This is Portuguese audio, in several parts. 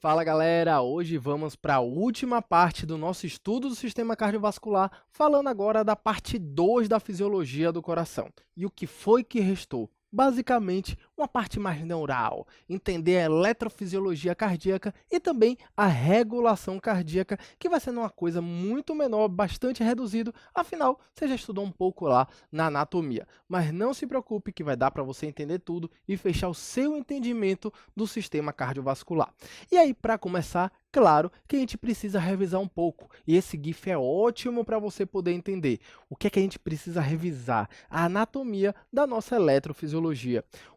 Fala galera, hoje vamos para a última parte do nosso estudo do sistema cardiovascular, falando agora da parte 2 da fisiologia do coração. E o que foi que restou? Basicamente, uma parte mais neural, entender a eletrofisiologia cardíaca e também a regulação cardíaca, que vai sendo uma coisa muito menor, bastante reduzido, afinal, você já estudou um pouco lá na anatomia. Mas não se preocupe que vai dar para você entender tudo e fechar o seu entendimento do sistema cardiovascular. E aí, para começar, claro que a gente precisa revisar um pouco, e esse GIF é ótimo para você poder entender o que é que a gente precisa revisar, a anatomia da nossa eletrofisiologia.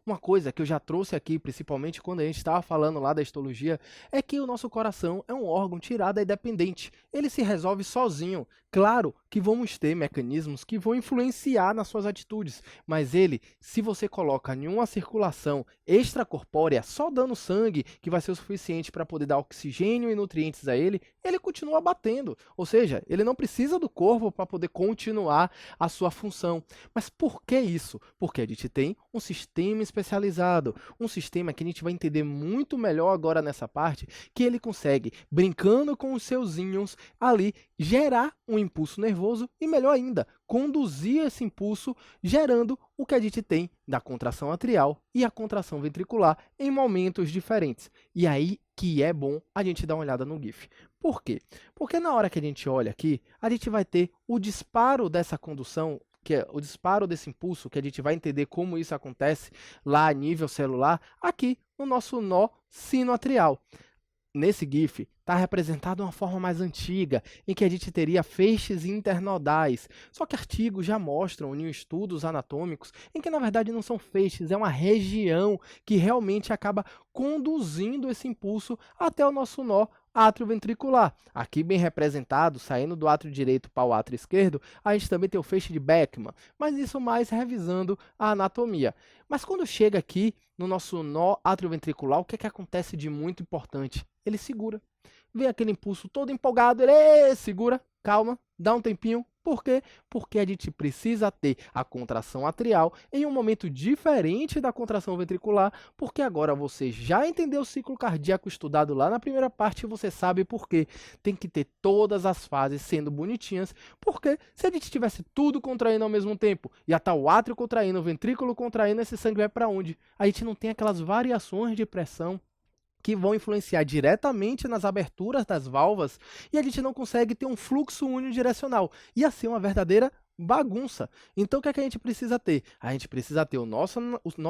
Uma coisa que eu já trouxe aqui, principalmente quando a gente estava falando lá da histologia, é que o nosso coração é um órgão tirado e dependente, ele se resolve sozinho. Claro que vamos ter mecanismos que vão influenciar nas suas atitudes, mas ele, se você coloca em uma circulação extracorpórea, só dando sangue, que vai ser o suficiente para poder dar oxigênio e nutrientes a ele, ele continua batendo. Ou seja, ele não precisa do corpo para poder continuar a sua função. Mas por que isso? Porque a gente tem um sistema especializado, um sistema que a gente vai entender muito melhor agora nessa parte, que ele consegue, brincando com os seus íons ali, gerar um impulso nervoso e, melhor ainda, conduzir esse impulso, gerando o que a gente tem da contração atrial e a contração ventricular em momentos diferentes. E aí que é bom a gente dar uma olhada no GIF. Por quê? Porque na hora que a gente olha aqui, a gente vai ter o disparo dessa condução, que é o disparo desse impulso, que a gente vai entender como isso acontece lá a nível celular, aqui no nosso nó sinoatrial. Nesse GIF, está representado uma forma mais antiga, em que a gente teria feixes internodais. Só que artigos já mostram em estudos anatômicos em que, na verdade, não são feixes, é uma região que realmente acaba conduzindo esse impulso até o nosso nó atrioventricular. Aqui bem representado, saindo do átrio direito para o átrio esquerdo, a gente também tem o feixe de Beckmann, mas isso mais revisando a anatomia. Mas quando chega aqui no nosso nó atrioventricular, o que é que acontece de muito importante? Ele segura. Vem aquele impulso todo empolgado, ele segura, calma, dá um tempinho. Por quê? Porque a gente precisa ter a contração atrial em um momento diferente da contração ventricular, porque agora você já entendeu o ciclo cardíaco estudado lá na primeira parte e você sabe por quê. Tem que ter todas as fases sendo bonitinhas, porque se a gente tivesse tudo contraindo ao mesmo tempo, e até o átrio contraindo, o ventrículo contraindo, esse sangue vai para onde? A gente não tem aquelas variações de pressão que vão influenciar diretamente nas aberturas das válvulas e a gente não consegue ter um fluxo unidirecional. Ia ser uma verdadeira bagunça. Então, o que é que a gente precisa ter? A gente precisa ter o nosso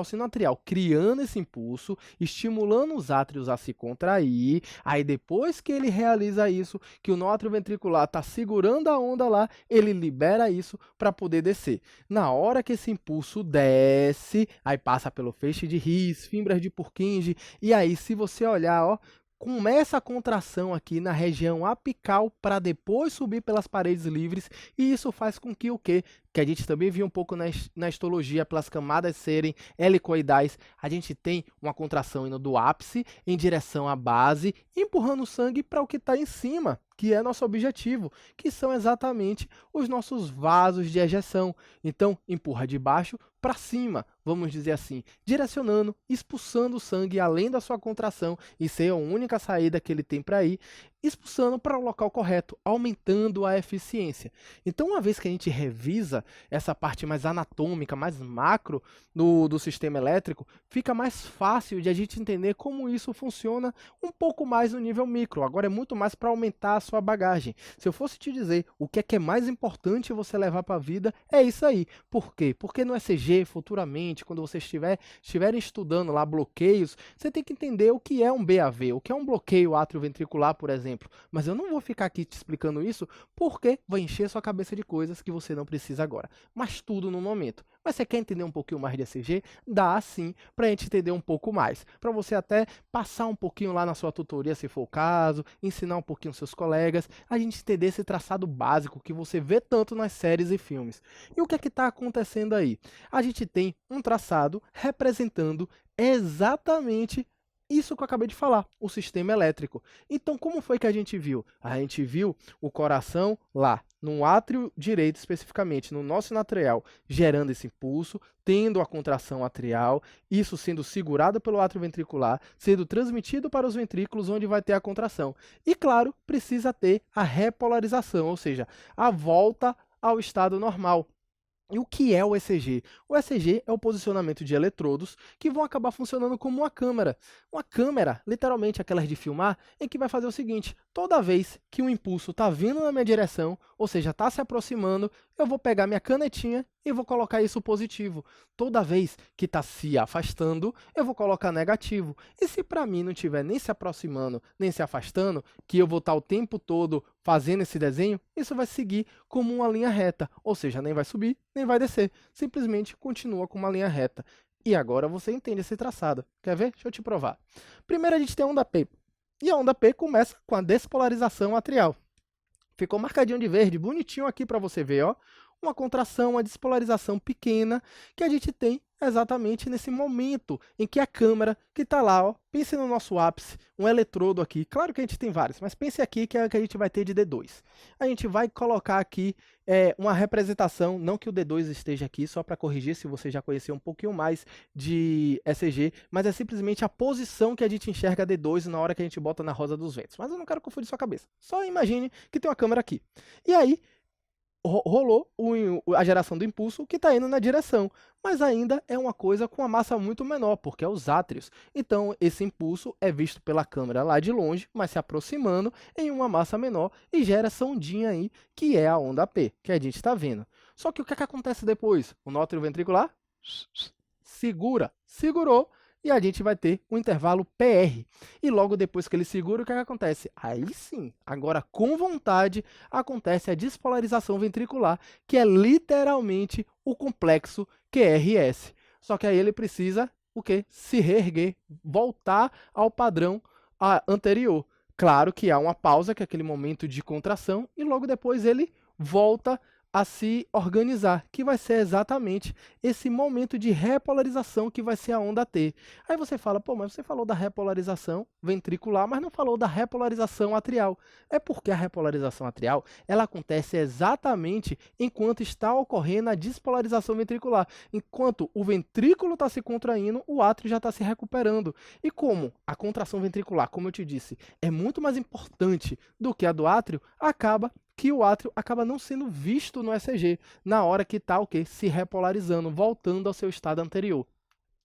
sinoatrial criando esse impulso, estimulando os átrios a se contrair, aí depois que ele realiza isso, que o nó atrioventricular está segurando a onda lá, ele libera isso para poder descer. Na hora que esse impulso desce, aí passa pelo feixe de His, fibras de Purkinje, e aí se você olhar, ó, começa a contração aqui na região apical para depois subir pelas paredes livres, e isso faz com que o quê? Que a gente também viu um pouco na histologia, pelas camadas serem helicoidais, a gente tem uma contração indo do ápice em direção à base, empurrando o sangue para o que está em cima, que é nosso objetivo, que são exatamente os nossos vasos de ejeção. Então, empurra de baixo para cima, vamos dizer assim, direcionando, expulsando o sangue além da sua contração e ser a única saída que ele tem para ir, expulsando para o local correto, aumentando a eficiência. Então, uma vez que a gente revisa essa parte mais anatômica, mais macro do sistema elétrico, fica mais fácil de a gente entender como isso funciona um pouco mais no nível micro. Agora é muito mais para aumentar a sua bagagem. Se eu fosse te dizer o que é mais importante você levar para a vida, é isso aí. Por quê? Porque no ECG, futuramente, quando você estiverem estudando lá bloqueios, você tem que entender o que é um BAV, o que é um bloqueio atrioventricular, por exemplo. Mas eu não vou ficar aqui te explicando isso porque vai encher sua cabeça de coisas que você não precisa agora. Mas tudo no momento. Mas você quer entender um pouquinho mais de ECG? Dá sim, para a gente entender um pouco mais. Para você até passar um pouquinho lá na sua tutoria, se for o caso, ensinar um pouquinho seus colegas, a gente entender esse traçado básico que você vê tanto nas séries e filmes. E o que é que está acontecendo aí? A gente tem um traçado representando exatamente Isso que eu acabei de falar, o sistema elétrico. Então, como foi que a gente viu? A gente viu o coração lá, no átrio direito especificamente, no nosso atrial, gerando esse impulso, tendo a contração atrial, isso sendo segurado pelo átrio ventricular, sendo transmitido para os ventrículos, onde vai ter a contração. E, claro, precisa ter a repolarização, ou seja, a volta ao estado normal. E o que é o ECG? O ECG é o posicionamento de eletrodos que vão acabar funcionando como uma câmera. Uma câmera, literalmente aquelas de filmar, em que vai fazer o seguinte: toda vez que um impulso está vindo na minha direção, ou seja, está se aproximando, eu vou pegar minha canetinha e vou colocar isso positivo. Toda vez que está se afastando, eu vou colocar negativo. E se para mim não estiver nem se aproximando, nem se afastando, que eu vou estar o tempo todo fazendo esse desenho, isso vai seguir como uma linha reta, ou seja, nem vai subir, nem vai descer, simplesmente continua com uma linha reta. E agora você entende esse traçado. Quer ver? Deixa eu te provar. Primeiro a gente tem a onda P, e a onda P começa com a despolarização atrial. Ficou marcadinho de verde, bonitinho aqui para você ver, ó. Uma contração, uma despolarização pequena que a gente tem exatamente nesse momento em que a câmera que está lá, ó, pense no nosso ápice, um eletrodo aqui, claro que a gente tem vários, mas pense aqui que é a que a gente vai ter de D2. A gente vai colocar aqui uma representação, não que o D2 esteja aqui, só para corrigir se você já conheceu um pouquinho mais de ECG, mas é simplesmente a posição que a gente enxerga D2 na hora que a gente bota na rosa dos ventos. Mas eu não quero confundir sua cabeça, só imagine que tem uma câmera aqui. E aí, rolou a geração do impulso que está indo na direção, mas ainda é uma coisa com uma massa muito menor, porque é os átrios. Então, esse impulso é visto pela câmera lá de longe, mas se aproximando em uma massa menor e gera essa ondinha aí, que é a onda P, que a gente está vendo. Só que o que acontece depois? O nó ventricular segurou, e a gente vai ter um intervalo PR. E logo depois que ele segura, o que acontece? Aí sim, agora com vontade, acontece a despolarização ventricular, que é literalmente o complexo QRS. Só que aí ele precisa o quê? Se reerguer, voltar ao padrão anterior. Claro que há uma pausa, que é aquele momento de contração, e logo depois ele volta a se organizar, que vai ser exatamente esse momento de repolarização que vai ser a onda T. Aí você fala, pô, mas você falou da repolarização ventricular, mas não falou da repolarização atrial. É porque a repolarização atrial, ela acontece exatamente enquanto está ocorrendo a despolarização ventricular. Enquanto o ventrículo está se contraindo, o átrio já está se recuperando. E como a contração ventricular, como eu te disse, é muito mais importante do que a do átrio, acaba que o átrio acaba não sendo visto no ECG, na hora que está se repolarizando, voltando ao seu estado anterior.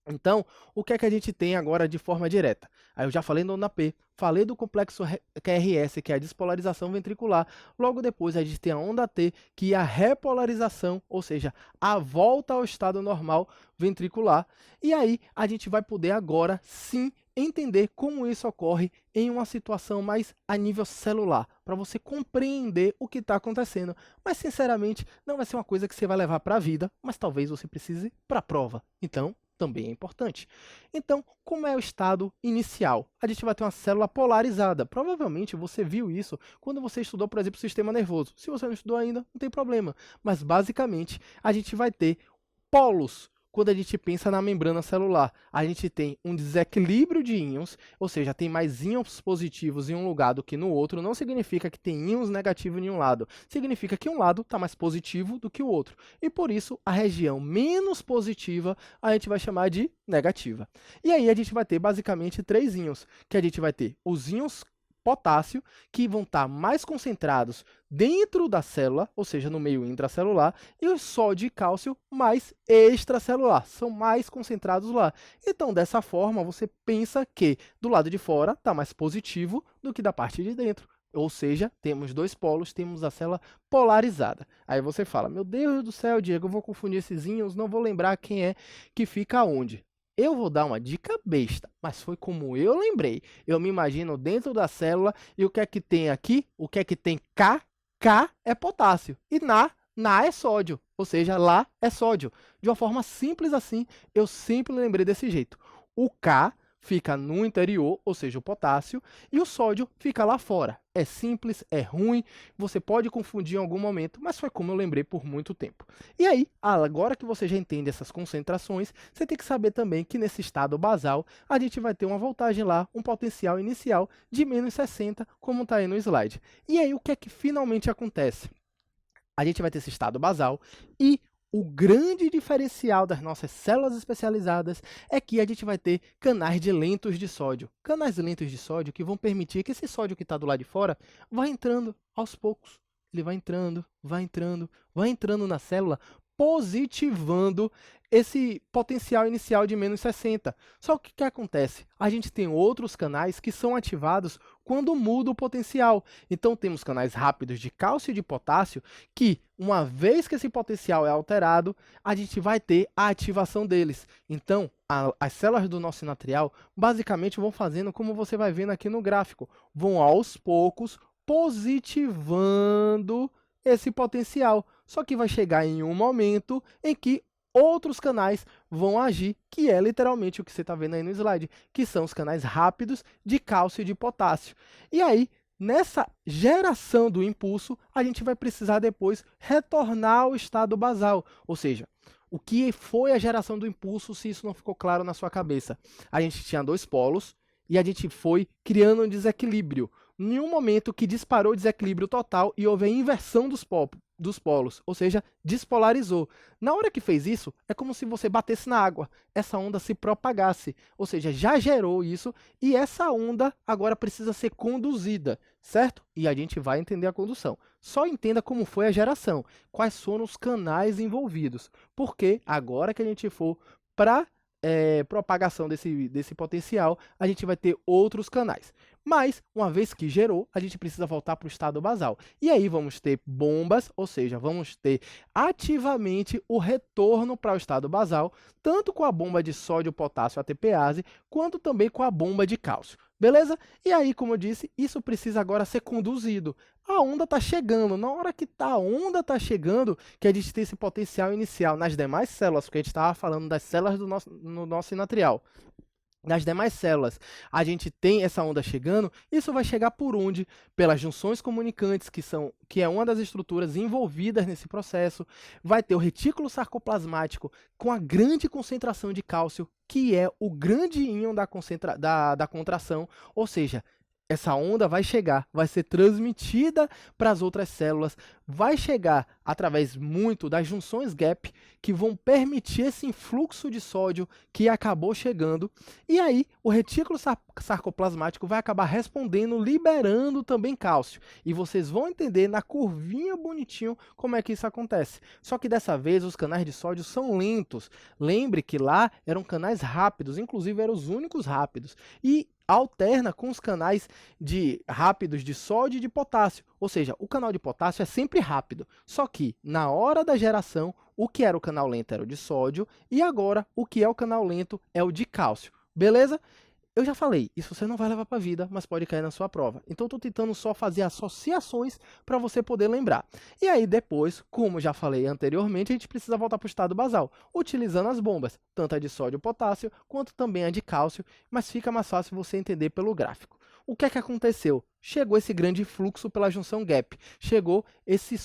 Então, o que é que a gente tem agora de forma direta? Aí eu já falei da onda P, falei do complexo QRS, que é a despolarização ventricular. Logo depois a gente tem a onda T, que é a repolarização, ou seja, a volta ao estado normal ventricular. E aí a gente vai poder agora sim entender como isso ocorre em uma situação mais a nível celular, para você compreender o que está acontecendo. Mas, sinceramente, não vai ser uma coisa que você vai levar para a vida, mas talvez você precise para a prova. Então, também é importante. Então, como é o estado inicial? A gente vai ter uma célula polarizada. Provavelmente você viu isso quando você estudou, por exemplo, o sistema nervoso. Se você não estudou ainda, não tem problema. Mas, basicamente, a gente vai ter polos. Quando a gente pensa na membrana celular, a gente tem um desequilíbrio de íons, ou seja, tem mais íons positivos em um lugar do que no outro. Não significa que tem íons negativos em um lado, significa que um lado está mais positivo do que o outro. E por isso, a região menos positiva a gente vai chamar de negativa. E aí a gente vai ter basicamente três íons, que a gente vai ter os íons potássio, que vão estar mais concentrados dentro da célula, ou seja, no meio intracelular, e o sódio e cálcio mais extracelular, são mais concentrados lá. Então, dessa forma, você pensa que do lado de fora está mais positivo do que da parte de dentro. Ou seja, temos dois polos, temos a célula polarizada. Aí você fala, meu Deus do céu, Diego, eu vou confundir esses íons, não vou lembrar quem é que fica onde. Eu vou dar uma dica besta, mas foi como eu lembrei. Eu me imagino dentro da célula e o que é que tem aqui? O que é que tem K? K é potássio e Na é sódio, ou seja, lá é sódio. De uma forma simples assim, eu sempre lembrei desse jeito. O K fica no interior, ou seja, o potássio, e o sódio fica lá fora. É simples, é ruim, você pode confundir em algum momento, mas foi como eu lembrei por muito tempo. E aí, agora que você já entende essas concentrações, você tem que saber também que nesse estado basal, a gente vai ter uma voltagem lá, um potencial inicial de menos 60, como está aí no slide. E aí, o que é que finalmente acontece? A gente vai ter esse estado basal e o grande diferencial das nossas células especializadas é que a gente vai ter canais de lentos de sódio. Canais lentos de sódio que vão permitir que esse sódio que está do lado de fora vá entrando aos poucos. Ele vai entrando, vai entrando na célula, positivando esse potencial inicial de menos 60. Só que o que acontece? A gente tem outros canais que são ativados quando muda o potencial. Então, temos canais rápidos de cálcio e de potássio que, uma vez que esse potencial é alterado, a gente vai ter a ativação deles. Então, as células do nosso sinatrial basicamente vão fazendo como você vai vendo aqui no gráfico. Vão aos poucos positivando esse potencial. Só que vai chegar em um momento em que outros canais vão agir, que é literalmente o que você está vendo aí no slide, que são os canais rápidos de cálcio e de potássio. E aí, nessa geração do impulso, a gente vai precisar depois retornar ao estado basal, ou seja, o que foi a geração do impulso, se isso não ficou claro na sua cabeça? A gente tinha dois polos e a gente foi criando um desequilíbrio. Em um momento que disparou o desequilíbrio total e houve a inversão dos polos, ou seja, despolarizou. Na hora que fez isso, é como se você batesse na água, essa onda se propagasse, ou seja, já gerou isso e essa onda agora precisa ser conduzida, certo? E a gente vai entender a condução. Só entenda como foi a geração, quais foram os canais envolvidos, porque agora que a gente for para propagação desse potencial, a gente vai ter outros canais. Mas, uma vez que gerou, a gente precisa voltar para o estado basal. E aí vamos ter bombas, ou seja, vamos ter ativamente o retorno para o estado basal, tanto com a bomba de sódio, potássio, ATPase, quanto também com a bomba de cálcio. Beleza? E aí, como eu disse, isso precisa agora ser conduzido. A onda está chegando. Na hora que a onda está chegando, que a gente tem esse potencial inicial nas demais células, porque a gente estava falando das células no nosso sinatrial. Nas demais células, a gente tem essa onda chegando, isso vai chegar por onde? Pelas junções comunicantes, que é uma das estruturas envolvidas nesse processo. Vai ter o retículo sarcoplasmático com a grande concentração de cálcio, que é o grande íon da contração, ou seja, essa onda vai chegar, vai ser transmitida para as outras células, vai chegar através muito das junções gap, que vão permitir esse influxo de sódio que acabou chegando, e aí o retículo sarcoplasmático vai acabar respondendo, liberando também cálcio. E vocês vão entender na curvinha bonitinho como é que isso acontece. Só que dessa vez os canais de sódio são lentos. Lembre que lá eram canais rápidos, inclusive eram os únicos rápidos. E alterna com os canais rápidos de sódio e de potássio. Ou seja, o canal de potássio é sempre rápido. Só que, na hora da geração, o que era o canal lento era o de sódio, e agora o que é o canal lento é o de cálcio. Beleza? Eu já falei, isso você não vai levar para a vida, mas pode cair na sua prova. Então, estou tentando só fazer associações para você poder lembrar. E aí, depois, como já falei anteriormente, a gente precisa voltar para o estado basal, utilizando as bombas, tanto a de sódio e potássio, quanto também a de cálcio, mas fica mais fácil você entender pelo gráfico. O que é que aconteceu? Chegou esse grande fluxo pela junção gap. Chegou esse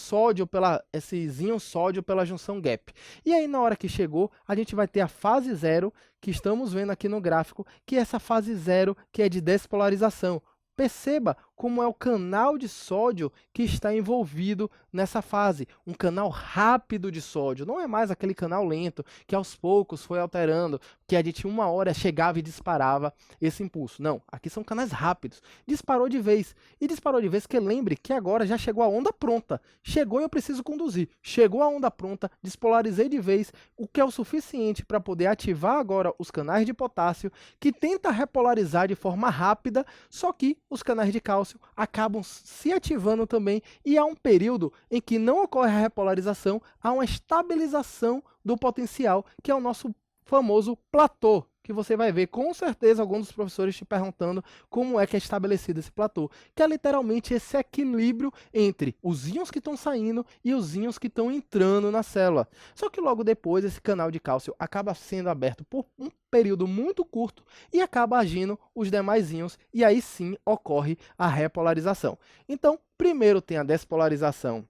íon sódio pela junção gap. E aí, na hora que chegou, a gente vai ter a fase zero, que estamos vendo aqui no gráfico, que é essa fase zero, que é de despolarização. Perceba como é o canal de sódio que está envolvido nessa fase. Um canal rápido de sódio, não é mais aquele canal lento que aos poucos foi alterando, que a gente uma hora chegava e disparava esse impulso. Não, aqui são canais rápidos. Disparou de vez. E disparou de vez que lembre que agora já chegou a onda pronta. Chegou e eu preciso conduzir. Chegou a onda pronta, despolarizei de vez, o que é o suficiente para poder ativar agora os canais de potássio, que tenta repolarizar de forma rápida, só que os canais de cálcio acabam se ativando também, e há um período em que não ocorre a repolarização, há uma estabilização do potencial, que é o nosso famoso platô, que você vai ver com certeza alguns dos professores te perguntando como é que é estabelecido esse platô, que é literalmente esse equilíbrio entre os íons que estão saindo e os íons que estão entrando na célula. Só que logo depois esse canal de cálcio acaba sendo aberto por um período muito curto e acaba agindo os demais íons e aí sim ocorre a repolarização. Então, primeiro tem a despolarização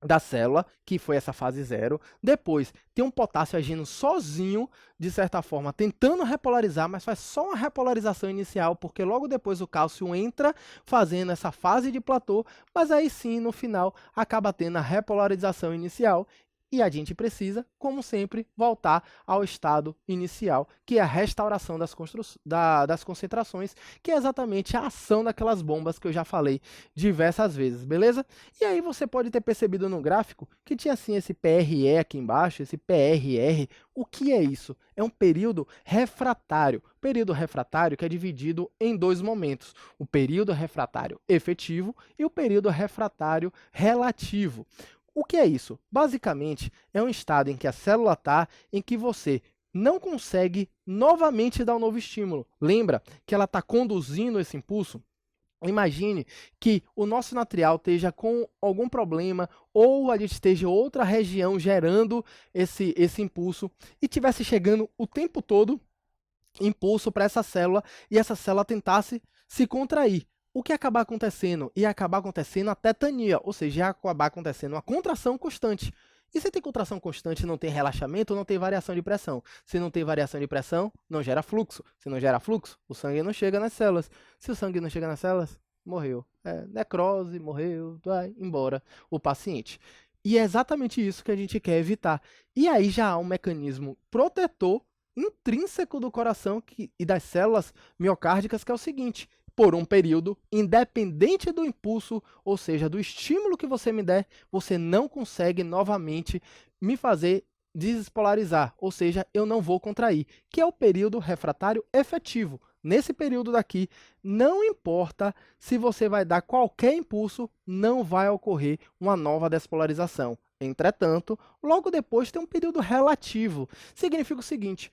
da célula, que foi essa fase 0. Depois, tem um potássio agindo sozinho, de certa forma, tentando repolarizar, mas faz só uma repolarização inicial, porque logo depois o cálcio entra fazendo essa fase de platô, mas aí sim, no final, acaba tendo a repolarização inicial. E a gente precisa, como sempre, voltar ao estado inicial, que é a restauração das concentrações, que é exatamente a ação daquelas bombas que eu já falei diversas vezes, beleza? E aí você pode ter percebido no gráfico que tinha assim esse PRE aqui embaixo, esse PRR. O que é isso? É um período refratário. Período refratário que é dividido em dois momentos, o período refratário efetivo e o período refratário relativo. O que é isso? Basicamente, é um estado em que a célula está, em que você não consegue novamente dar um novo estímulo. Lembra que ela está conduzindo esse impulso? Imagine que o nosso natrial esteja com algum problema ou a gente esteja em outra região gerando esse impulso e estivesse chegando o tempo todo impulso para essa célula e essa célula tentasse se contrair. O que acabar acontecendo? Ia acabar acontecendo a tetania, ou seja, ia acabar acontecendo uma contração constante. E se tem contração constante, não tem relaxamento, não tem variação de pressão. Se não tem variação de pressão, não gera fluxo. Se não gera fluxo, o sangue não chega nas células. Se o sangue não chega nas células, morreu. Necrose, morreu, vai embora o paciente. E é exatamente isso que a gente quer evitar. E aí já há um mecanismo protetor intrínseco do coração e das células miocárdicas, que é o seguinte: por um período, independente do impulso, ou seja, do estímulo que você me der, você não consegue novamente me fazer despolarizar, ou seja, eu não vou contrair, que é o período refratário efetivo. Nesse período daqui, não importa se você vai dar qualquer impulso, não vai ocorrer uma nova despolarização. Entretanto, logo depois tem um período relativo. Significa o seguinte: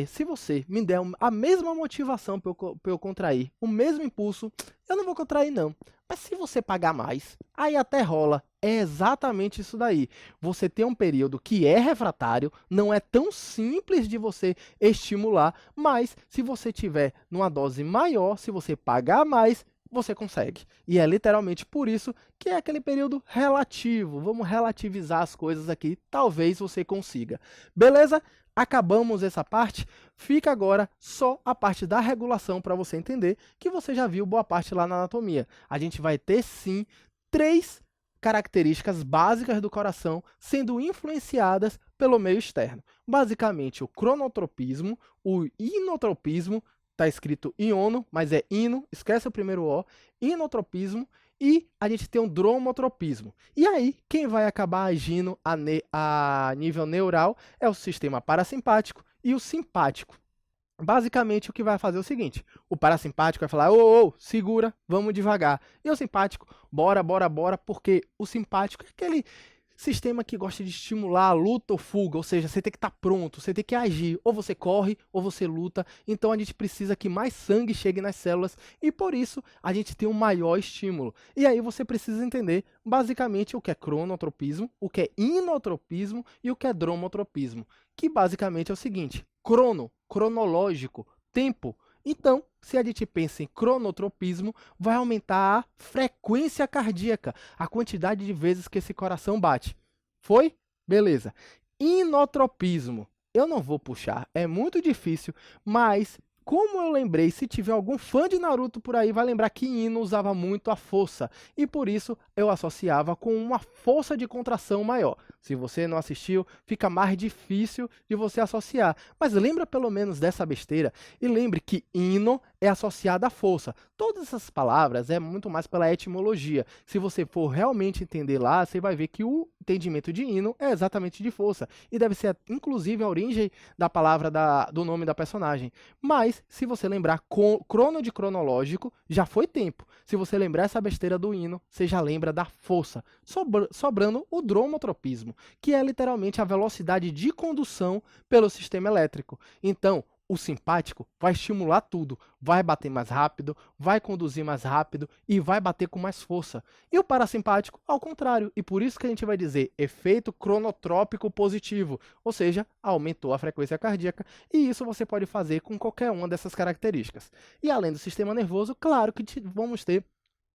se você me der a mesma motivação para eu contrair, o mesmo impulso, eu não vou contrair não. Mas se você pagar mais, aí até rola. É exatamente isso daí. Você tem um período que é refratário, não é tão simples de você estimular, mas se você tiver numa dose maior, se você pagar mais, você consegue. E é literalmente por isso que é aquele período relativo. Vamos relativizar as coisas aqui, talvez você consiga. Beleza? Acabamos essa parte, fica agora só a parte da regulação para você entender que você já viu boa parte lá na anatomia. A gente vai ter sim 3 características básicas do coração sendo influenciadas pelo meio externo. Basicamente o cronotropismo, o inotropismo, está escrito iono, mas é ino, esquece o primeiro O, inotropismo, e a gente tem um dromotropismo. E aí, quem vai acabar agindo a nível neural é o sistema parasimpático e o simpático. Basicamente, o que vai fazer é o seguinte: o parasimpático vai falar, ô, segura, vamos devagar. E o simpático, bora, bora, bora, porque o simpático é aquele sistema que gosta de estimular a luta ou fuga, ou seja, você tem que estar pronto, você tem que agir, ou você corre ou você luta. Então a gente precisa que mais sangue chegue nas células e por isso a gente tem um maior estímulo. E aí você precisa entender basicamente o que é cronotropismo, o que é inotropismo e o que é dromotropismo, que basicamente é o seguinte: cronológico, tempo. Então, se a gente pensa em cronotropismo, vai aumentar a frequência cardíaca, a quantidade de vezes que esse coração bate. Foi? Beleza. Inotropismo. Eu não vou puxar, é muito difícil, mas como eu lembrei, se tiver algum fã de Naruto por aí, vai lembrar que Ino usava muito a força, e por isso eu associava com uma força de contração maior. Se você não assistiu, fica mais difícil de você associar, mas lembra pelo menos dessa besteira, e lembre que Ino é associada à força. Todas essas palavras é muito mais pela etimologia. Se você for realmente entender lá, você vai ver que o entendimento de Ino é exatamente de força, e deve ser inclusive a origem da palavra do nome da personagem. Mas se você lembrar crono de cronológico, já foi tempo. Se você lembrar essa besteira do hino, você já lembra da força, sobrando o dromotropismo. que é literalmente a velocidade de condução pelo sistema elétrico. Então, o simpático vai estimular tudo, vai bater mais rápido, vai conduzir mais rápido e vai bater com mais força. E o parasimpático, ao contrário, e por isso que a gente vai dizer efeito cronotrópico positivo, ou seja, aumentou a frequência cardíaca, e isso você pode fazer com qualquer uma dessas características. E além do sistema nervoso, claro que vamos ter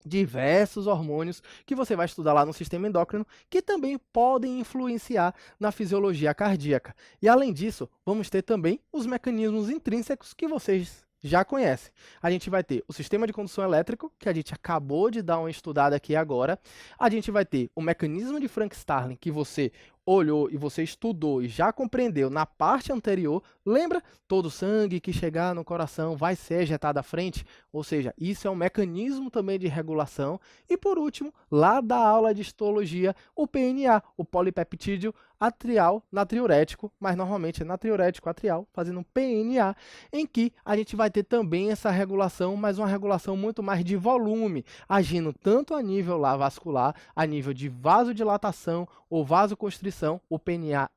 diversos hormônios que você vai estudar lá no sistema endócrino que também podem influenciar na fisiologia cardíaca. E além disso, vamos ter também os mecanismos intrínsecos que vocês já conhecem. A gente vai ter o sistema de condução elétrico, que a gente acabou de dar uma estudada aqui agora. A gente vai ter o mecanismo de Frank-Starling, que você olhou e você estudou e já compreendeu na parte anterior. Lembra? Todo sangue que chegar no coração vai ser ejetado à frente, ou seja, isso é um mecanismo também de regulação. E por último, lá da aula de histologia, o PNA, o polipeptídeo atrial natriurético, mas normalmente é natriurético atrial, fazendo um PNA, em que a gente vai ter também essa regulação, mas uma regulação muito mais de volume, agindo tanto a nível lá vascular, a nível de vasodilatação ou vasoconstrição. O PNA,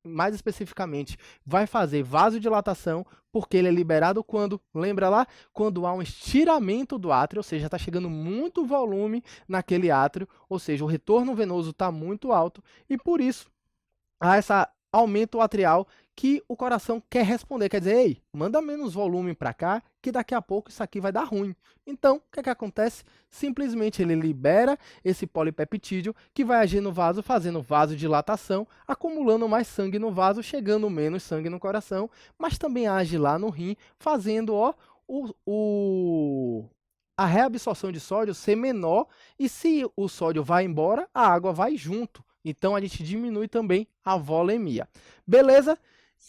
mais especificamente, vai fazer vasodilatação, porque ele é liberado quando, lembra lá? Quando há um estiramento do átrio, ou seja, está chegando muito volume naquele átrio, ou seja, o retorno venoso está muito alto, e por isso há esse aumento atrial que o coração quer responder, quer dizer, ei, manda menos volume para cá, que daqui a pouco isso aqui vai dar ruim. Então, o que acontece? Simplesmente ele libera esse polipeptídeo que vai agir no vaso, fazendo vasodilatação, acumulando mais sangue no vaso, chegando menos sangue no coração, mas também age lá no rim, fazendo a reabsorção de sódio ser menor, e se o sódio vai embora, a água vai junto. Então, a gente diminui também a volemia. Beleza?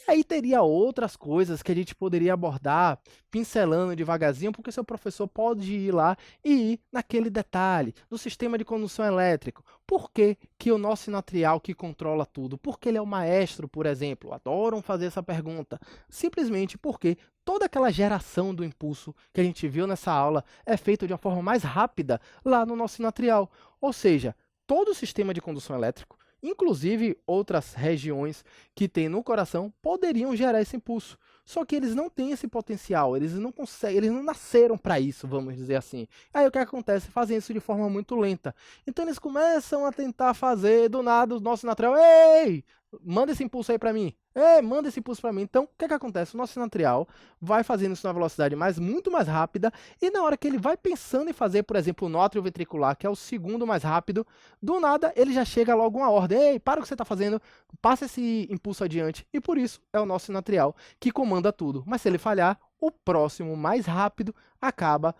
E aí teria outras coisas que a gente poderia abordar, pincelando devagarzinho, porque seu professor pode ir lá e ir naquele detalhe do sistema de condução elétrico. Por que que o nosso sinatrial que controla tudo? Porque ele é o maestro, por exemplo? Adoram fazer essa pergunta. Simplesmente porque toda aquela geração do impulso que a gente viu nessa aula é feita de uma forma mais rápida lá no nosso sinatrial. Ou seja, todo o sistema de condução elétrico, inclusive outras regiões que tem no coração, poderiam gerar esse impulso. Só que eles não têm esse potencial, eles não conseguem, eles não nasceram para isso, vamos dizer assim. Aí o que acontece? Fazem isso de forma muito lenta. Então eles começam a tentar fazer do nada o nosso sinatrial, ei, manda esse impulso aí para mim. Manda esse impulso para mim. Então, o que acontece? O nosso sinatrial vai fazendo isso na velocidade muito mais rápida, e na hora que ele vai pensando em fazer, por exemplo, o nó atrioventricular, que é o segundo mais rápido, do nada ele já chega logo uma ordem. Ei, para o que você está fazendo, passa esse impulso adiante. E por isso é o nosso sinatrial que comanda tudo. Mas se ele falhar, o próximo mais rápido acaba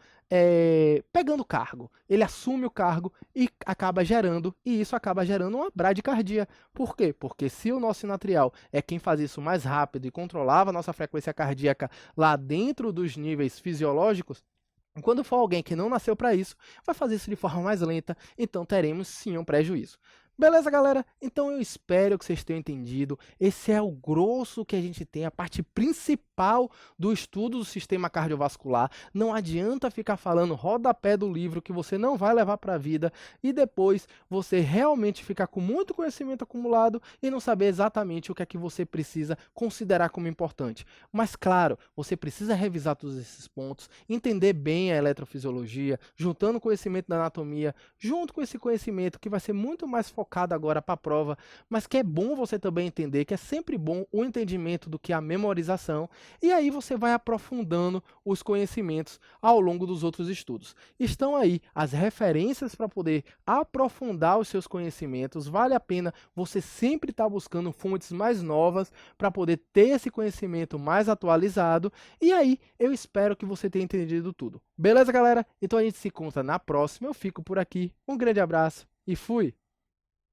pegando cargo. Ele assume o cargo e acaba gerando, e isso acaba gerando uma bradicardia. Por quê? Porque se o nosso sinatrial é quem faz isso mais rápido e controlava a nossa frequência cardíaca lá dentro dos níveis fisiológicos, quando for alguém que não nasceu para isso, vai fazer isso de forma mais lenta, então teremos sim um prejuízo. Beleza, galera? Então eu espero que vocês tenham entendido. Esse é o grosso que a gente tem, a parte principal do estudo do sistema cardiovascular. Não adianta ficar falando rodapé do livro que você não vai levar para a vida e depois você realmente ficar com muito conhecimento acumulado e não saber exatamente o que é que você precisa considerar como importante. Mas claro, você precisa revisar todos esses pontos, entender bem a eletrofisiologia, juntando conhecimento da anatomia, junto com esse conhecimento que vai ser muito mais focado agora para a prova, mas que é bom você também entender, que é sempre bom o entendimento do que a memorização, e aí você vai aprofundando os conhecimentos ao longo dos outros estudos. Estão aí as referências para poder aprofundar os seus conhecimentos. Vale a pena você sempre estar buscando fontes mais novas para poder ter esse conhecimento mais atualizado, e aí eu espero que você tenha entendido tudo. Beleza, galera? Então a gente se encontra na próxima. Eu fico por aqui. Um grande abraço e fui!